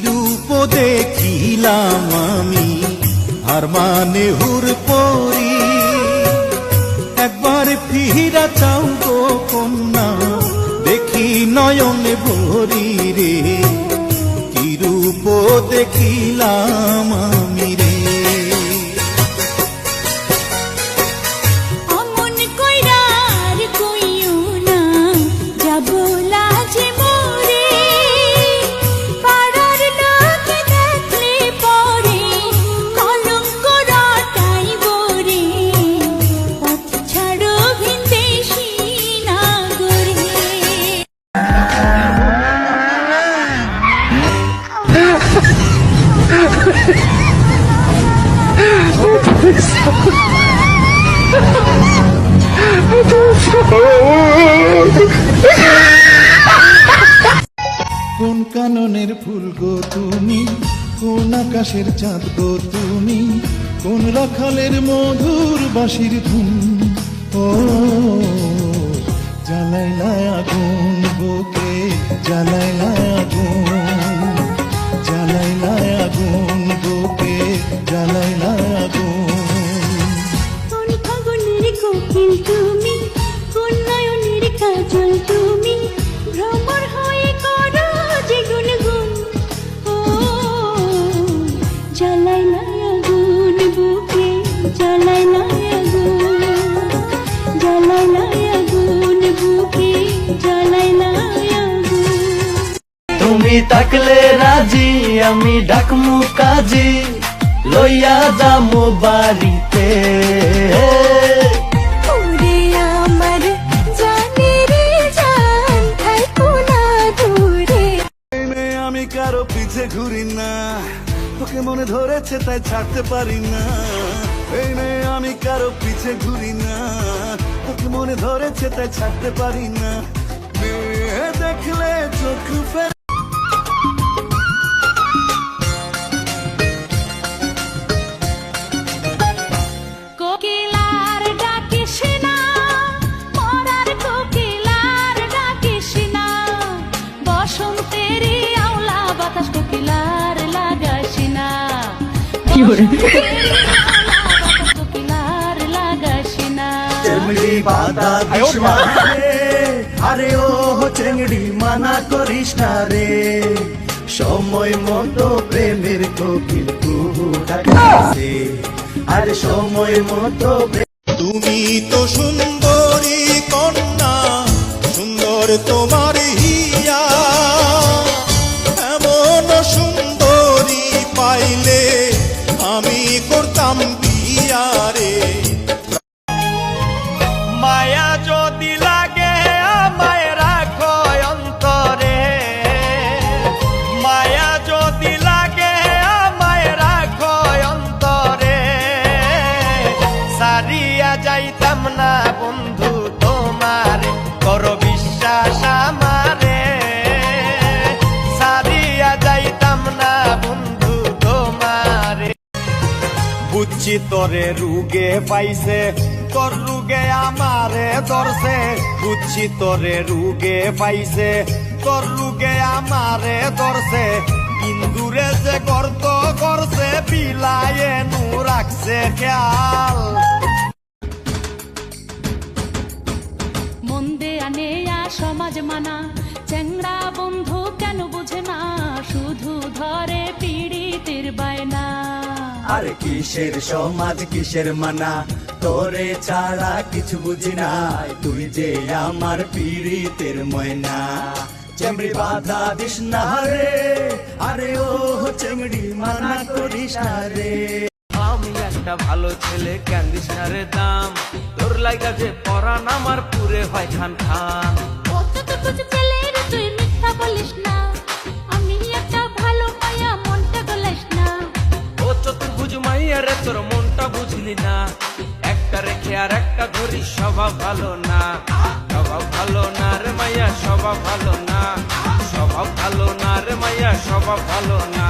রূপ দেখিলাম আমি আর মানে হুর পরি, একবার ফিরা চাও গো কন্যা দেখি নয়নে ভরি রে, কি রূপ দেখিলাম আমি রে। কোন কাননের ফুল গো তুমি, কোন আকাশের চাঁদ গো তুমি, কোন রাখালের মধুর বাঁশির ধুন। ও জ্বালাইলা আগুন বুকে, জ্বালাইলা আগুন, জ্বালাইলা আগুন বুকে, জ্বালাইলা আগুন। কোন ফাগুনের কোকিল তুমি, কোন নয়নের কাজল তুমি, ভ্রমর হয়ে করো যে গুনগুন। ও জ্বালাইলা আগুন বুকে, জ্বালাইলা আগুন, জ্বালাইলা আগুন বুকে, জ্বালাইলা আগুন। তুমি থাকলে রাজি আমি ডাকমু কাজী, লইয়া যামু বাড়িতে। আমি কারো পিছে ঘুরি না, তোকে মনে ধরেছে তাই ছাড়তে পারি না। এই মেয়ে আমি কারো পিছে ঘুরি না, তোকে মনে ধরেছে তাই ছাড়তে পারি না। মেয়ে দেখলে চোখ ফের চেংড়ি বাধা দিস না রে, আরে ও চেংড়ি মানা করিস না রে, সময় মতো প্রেমের কোকিল কুহু ডাকছে, আরে সময় মতো। তুমি তো সুন্দরী কন্যা, সুন্দর তোমার হিয়া, এমন সুন্দরী পাইলে আমি করতাম বিয়া রে। মায়া যদি লাগে আমায় রাখো অন্তরে, মায়া যদি লাগে আমায় রাখো অন্তরে, সারিয়া যাইতাম না বন্ধু তোমার, করো বিশ্বাস আমারে, সারিয়া যাইতাম না বন্ধু তোমারে। বুঝছি তোরে রুগে পাইছে, তোর রুগে আমারে ধরছে, বুঝছি তোরে রুগে পাইছে, তোর রুগে আমারে ধরছে, ইন্দুরে যে গর্ত করছে বিলায়ে নু রাখছে খেয়াল। মন্দে আনে সমাজ মানা, চ্যাংড়া বন্ধু কেন বুঝে না, শুধু ধরে পীড়িতের বায়না। আরে কিসের সমাজ কিসের মানা, তোরে ছাড়া কিছু বুঝি না, তুই যে আমার পীড়িতের ময়না। চেংড়ি বাধা দিস না রে, আরে ও চেংড়ি মানা করিস না রে। আমি একটা ভালো ছেলে কান্দিস না রে দাম, তোর লাগা যে পরাণ আমার পুরে হয় খান খান। তুই মিথ্যা বলিস না, আমি একটা ভালো মায়া, মনটা গলাইস না। ও চতুর্ভুজ মাইয়া রে তোর মনটা বুঝলি না, একটা রেখে আর একটা ধরি স্বভাব ভালো না, স্বভাব ভালো না রে মাইয়া স্বভাব ভালো না, স্বভাব ভালো না রে মাইয়া স্বভাব ভালো না।